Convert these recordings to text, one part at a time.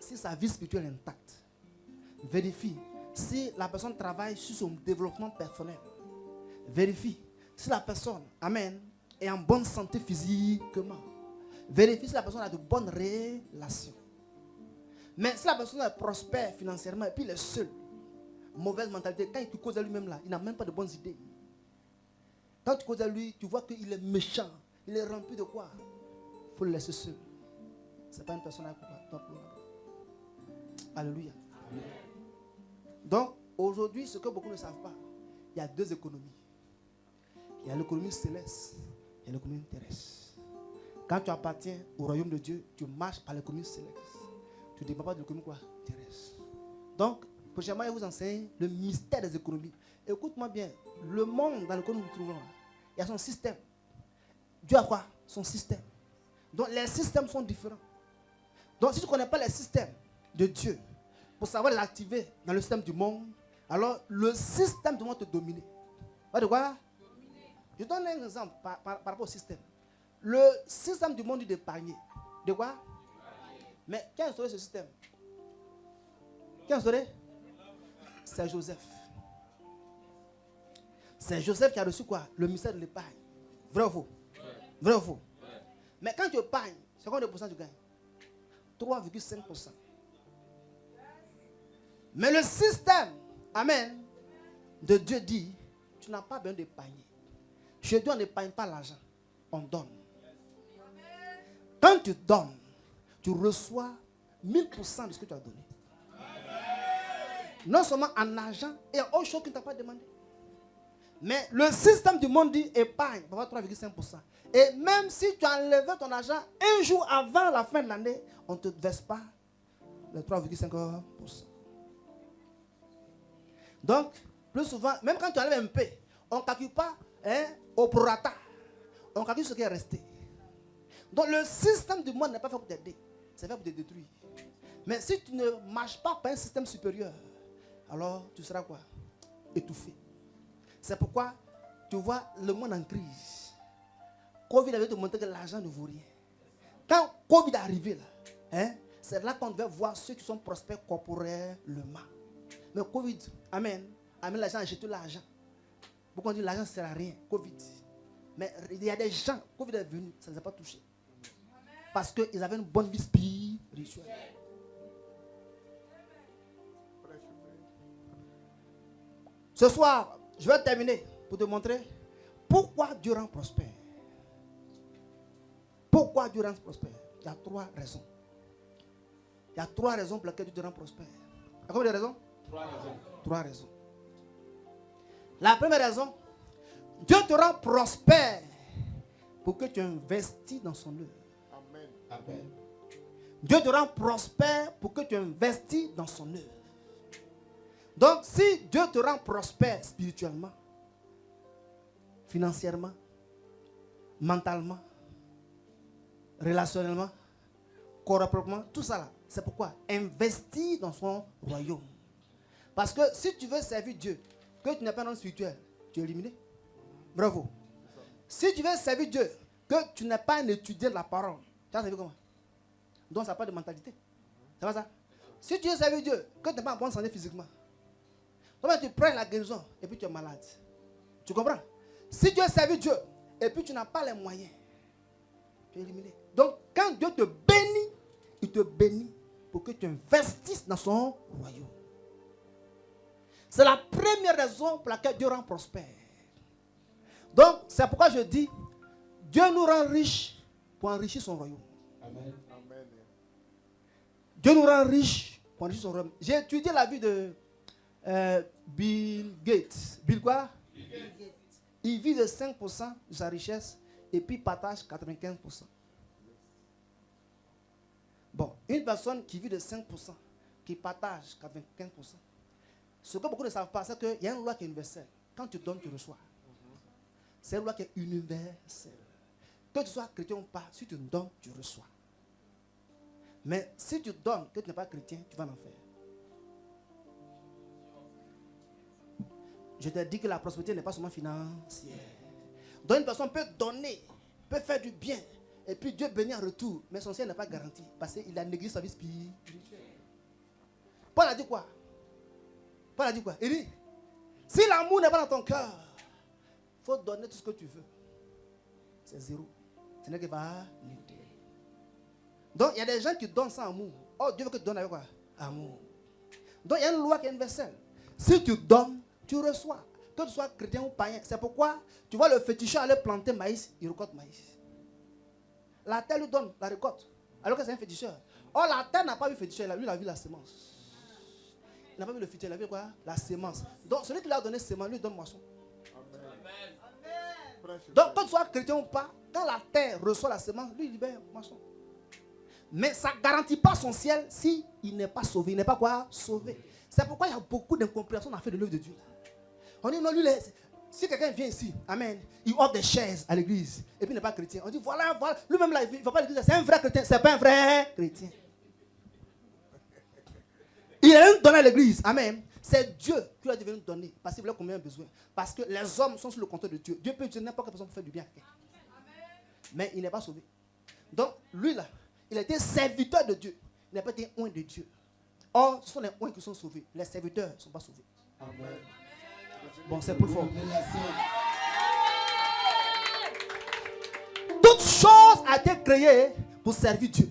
si sa vie spirituelle est intacte. Vérifie si la personne travaille sur son développement personnel. Vérifie si la personne, amen, est en bonne santé physiquement. Vérifie si la personne a de bonnes relations. Mais si la personne est prospère financièrement et puis il est seul, mauvaise mentalité, quand il te cause à lui-même là, il n'a même pas de bonnes idées. Quand tu causes à lui, tu vois qu'il est méchant, il est rempli de quoi? Il faut le laisser seul. Ce n'est pas une personne à couper. Alléluia. Amen. Donc, aujourd'hui, ce que beaucoup ne savent pas, il y a deux économies. Il y a l'économie céleste et l'économie terrestre. Quand tu appartiens au royaume de Dieu, tu marches par l'économie céleste. Tu ne dépends pas de l'économie quoi? Terrestre. Donc, prochainement, je vous enseigne le mystère des économies. Écoute-moi bien, le monde dans lequel nous nous trouvons, il y a son système. Dieu a quoi? Son système. Donc, les systèmes sont différents. Donc, si tu ne connais pas les systèmes de Dieu, pour savoir les activer dans le système du monde, alors le système doit te dominer. Pas de quoi? Je donne un exemple par rapport au système. Le système du monde dit d'épargner. De quoi? Mais qui a instauré ce système? Qui a instauré? C'est Joseph. C'est Joseph qui a reçu quoi? Le mystère de l'épargne. Vrai ou faux? Vrai ou faux? Mais quand tu épargnes, c'est combien de pourcents tu gagnes? 3,5%. Mais le système, amen, de Dieu dit, tu n'as pas besoin d'épargner. Chez Dieu, on n'épargne pas l'argent, on donne. Quand tu donnes, tu reçois 1000% de ce que tu as donné. Non seulement en argent et en autre chose que tu n'as pas demandé. Mais le système du monde dit épargne, 3,5%. Et même si tu enlèves ton argent un jour avant la fin de l'année, on ne te verse pas les 3,5%. Donc, plus souvent, même quand tu enlèves un peu, on ne calcule pas au prorata. On calcule ce qui est resté. Donc, le système du monde n'est pas fait pour t'aider. C'est fait pour te détruire. Mais si tu ne marches pas par un système supérieur, alors tu seras quoi? Étouffé. C'est pourquoi tu vois le monde en crise. Covid avait te montrer que l'argent ne vaut rien. Quand Covid est arrivé, là, c'est là qu'on devait voir ceux qui sont prospères corporellement. Mais Covid, amen, l'argent a jeté l'argent. Beaucoup disent l'argent ne sert à rien, Covid. Mais il y a des gens, Covid est venu, ça ne les a pas touchés. Parce qu'ils avaient une bonne vie spirituelle. Ce soir, je vais terminer pour te montrer pourquoi Dieu rend prospère. Pourquoi Dieu rend prospère? Il y a 3 raisons. Il y a 3 raisons pour lesquelles Dieu te rend prospère. Il y a combien de raisons? 3 raisons. 3 raisons. La première raison, Dieu te rend prospère pour que tu investis dans son œuvre. Amen. Amen. Dieu te rend prospère pour que tu investis dans son œuvre. Donc, si Dieu te rend prospère spirituellement, financièrement, mentalement, relationnellement, corporellement, tout ça là, c'est pourquoi investis dans son royaume. Parce que si tu veux servir Dieu, que tu n'es pas un homme spirituel, tu es éliminé. Bravo. Si tu veux servir Dieu, que tu n'es pas un étudiant de la parole, tu as servi comment? Donc ça n'a pas de mentalité. C'est pas ça? Si tu veux servir Dieu, que tu n'es pas en bonne santé physiquement, comment tu prends la guérison et puis tu es malade? Tu comprends? Si tu veux servir Dieu et puis tu n'as pas les moyens, tu es éliminé. Donc quand Dieu te bénit, il te bénit pour que tu investisses dans son royaume. C'est la première raison pour laquelle Dieu rend prospère. Donc, c'est pourquoi je dis, Dieu nous rend riches pour enrichir son royaume. Amen. Dieu nous rend riches pour enrichir son royaume. J'ai étudié la vie de Bill Gates. Bill quoi? Bill Gates. Il vit de 5% de sa richesse et puis partage 95%. Bon, une personne qui vit de 5%, qui partage 95%, ce que beaucoup ne savent pas, c'est qu'il y a une loi qui est universelle. Quand tu donnes, tu reçois. C'est une loi qui est universelle. Que tu sois chrétien ou pas, si tu donnes, tu reçois. Mais si tu donnes, que tu n'es pas chrétien, tu vas en enfer. Je te dis que la prospérité n'est pas seulement financière. Donc une personne peut donner, peut faire du bien, et puis Dieu bénit en retour, mais son ciel n'est pas garanti, parce qu'il a négligé sa vie spirituelle. Paul a dit quoi? Paul a dit quoi? Il dit, si l'amour n'est pas dans ton cœur, il faut donner tout ce que tu veux. C'est zéro. Ce n'est que vanité. Donc, il y a des gens qui donnent sans amour. Oh, Dieu veut que tu donnes avec quoi? Amour. Donc, il y a une loi qui est universelle. Si tu donnes, tu reçois. Que tu sois chrétien ou païen. C'est pourquoi tu vois le féticheur aller planter maïs, il récolte maïs. La terre lui donne la récolte. Alors que c'est un féticheur. Or, la terre n'a pas vu féticheur, lui, il a vu la semence. Il n'a pas vu le féticheur, il a vu quoi? La semence. Donc, celui qui lui a donné semence, lui donne moisson. Amen. Donc, que tu sois chrétien ou pas, quand la terre reçoit la semence, lui, il libère moisson. Mais ça ne garantit pas son ciel s'il n'est pas sauvé. Il n'est pas quoi? Sauvé. C'est pourquoi il y a beaucoup d'incompréhension dans la fait de l'œuvre de Dieu. On dit non, lui, si quelqu'un vient ici, amen, il offre des chaises à l'église, et puis il n'est pas chrétien. On dit voilà, lui-même là, il ne va pas à l'église, c'est un vrai chrétien, c'est pas un vrai chrétien. Il a donné à l'église, amen. C'est Dieu qui lui a devenu donner, parce qu'il voulait combien besoin. Parce que les hommes sont sous le contrôle de Dieu. Dieu peut utiliser n'importe quelle personne pour faire du bien à quelqu'un. Mais il n'est pas sauvé. Donc, lui là, il a été serviteur de Dieu. Il n'a pas été oint de Dieu. Or, ce sont les oints qui sont sauvés. Les serviteurs ne sont pas sauvés. Amen. Bon, c'est plus fort. Toute chose a été créée pour servir Dieu.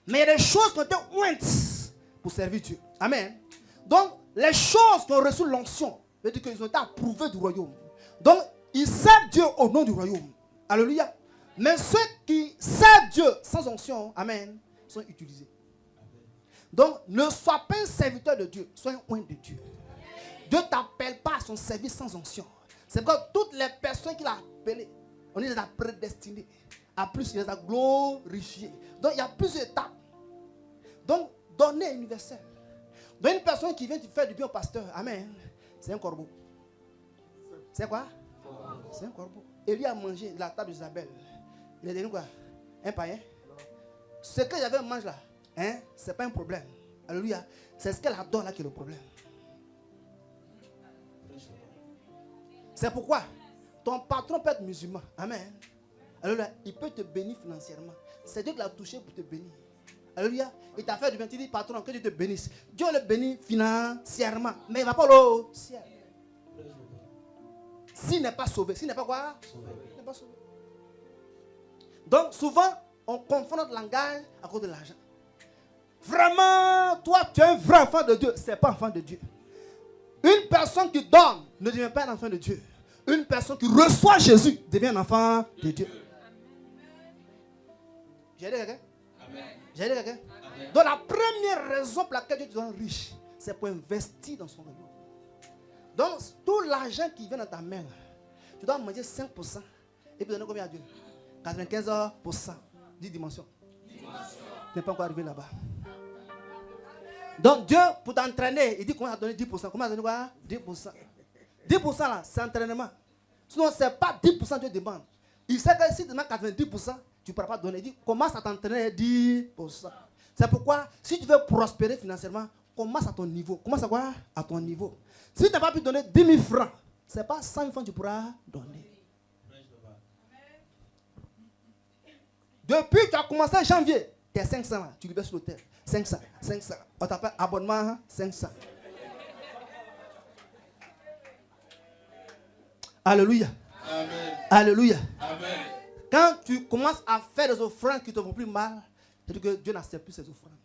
Mais il y a des choses qui ont été ointes pour servir Dieu. Amen. Donc, les choses qui ont reçu l'onction, veut dire qu'ils ont été approuvés du royaume. Donc, ils servent Dieu au nom du royaume. Alléluia. Mais ceux qui servent Dieu sans onction, amen, sont utilisés. Donc, ne sois pas un serviteur de Dieu, sois un oint de Dieu. Dieu ne t'appelle pas à son service sans onction. C'est pourquoi toutes les personnes qu'il a appelées, on les a prédestinées. À plus, il les a glorifiées. Donc, il y a plusieurs étapes. Donc, donner universel. Donc, une personne qui vient te faire du bien au pasteur, amen, c'est un corbeau. C'est quoi? C'est un corbeau. Élie a mangé de la table d'Isabelle. Il a dit quoi? Un païen. Ce que j'avais mangé là, hein, ce n'est pas un problème. Alléluia. C'est ce qu'elle adore là qui est le problème. C'est pourquoi ton patron peut être musulman. Amen. Alléluia. Il peut te bénir financièrement. C'est Dieu qui l'a touché pour te bénir. Alléluia. Il t'a fait du bien. Tu dis, patron, que Dieu te bénisse. Dieu le bénit financièrement. Mais il ne va pas au ciel. S'il n'est pas sauvé. S'il n'est pas quoi? Il n'est pas sauvé. Donc, souvent, on confond notre langage à cause de l'argent. Vraiment, toi, tu es un vrai enfant de Dieu. Ce n'est pas enfant de Dieu. Une personne qui donne ne devient pas un enfant de Dieu. Une personne qui reçoit Jésus devient un enfant de Dieu. J'ai dit quelqu'un? J'ai dit quelqu'un? Donc la première raison pour laquelle Dieu te rend riche, c'est pour investir dans son royaume. Donc tout l'argent qui vient dans ta main, tu dois manger 5% et puis donner combien à Dieu? 95%. 10 dimensions. Tu n'es pas encore arrivé là-bas. Donc Dieu, pour t'entraîner, il dit qu'on a donné 10%. Comment a donné quoi? 10%. 10% là, c'est entraînement. Sinon, ce n'est pas 10% Dieu demande. Il sait que si tu demandes 90%, tu ne pourras pas donner. Il dit, commence à t'entraîner 10%. C'est pourquoi, si tu veux prospérer financièrement, commence à ton niveau. Commence à quoi? À ton niveau. Si tu n'as pas pu donner 10 000 francs, ce n'est pas 100 000 francs que tu pourras donner. Depuis que tu as commencé en janvier, tu es 500 là, tu libères sur l'hôtel. 500. On t'appelle abonnement 500. Alléluia. Amen. Alléluia. Amen. Quand tu commences à faire des offrandes qui te font plus mal, c'est que Dieu n'accepte plus ces offrandes.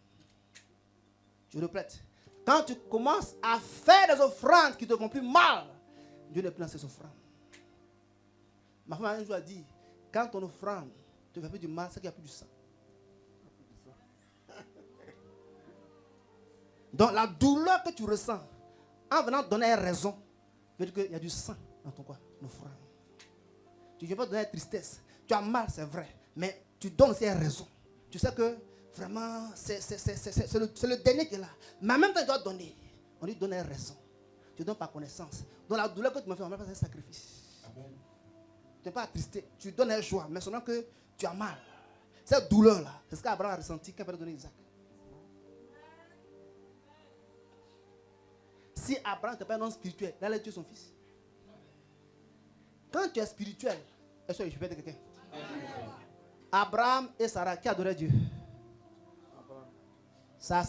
Je répète. Quand tu commences à faire des offrandes qui te font plus mal, Dieu n'est plus dans ces offrandes. Ma femme un jour a dit, quand ton offrande te fait plus du mal, c'est qu'il n'y a plus du sang. Donc la douleur que tu ressens en venant donner raison, veut dire qu'il y a du sang dans ton quoi, l'offrande. Tu ne viens pas donner tristesse. Tu as mal, c'est vrai. Mais tu donnes aussi raison. Tu sais que vraiment, c'est le dernier qui est là. Mais en même temps, tu dois donner. On dit donner raison. Tu donnes par connaissance. Donc la douleur que tu m'as fait, on va faire un sacrifice. Amen. Tu n'es pas attristé. Tu donnes la joie. Mais seulement que tu as mal. Cette douleur-là, c'est ce qu'Abraham a ressenti quand il a donné Isaac. Si Abraham n'était pas un homme spirituel, il allait tuer son fils. Quand tu es spirituel, est-ce que je peux dire quelqu'un? Abraham et Sarah, qui adoraient Dieu? Sarah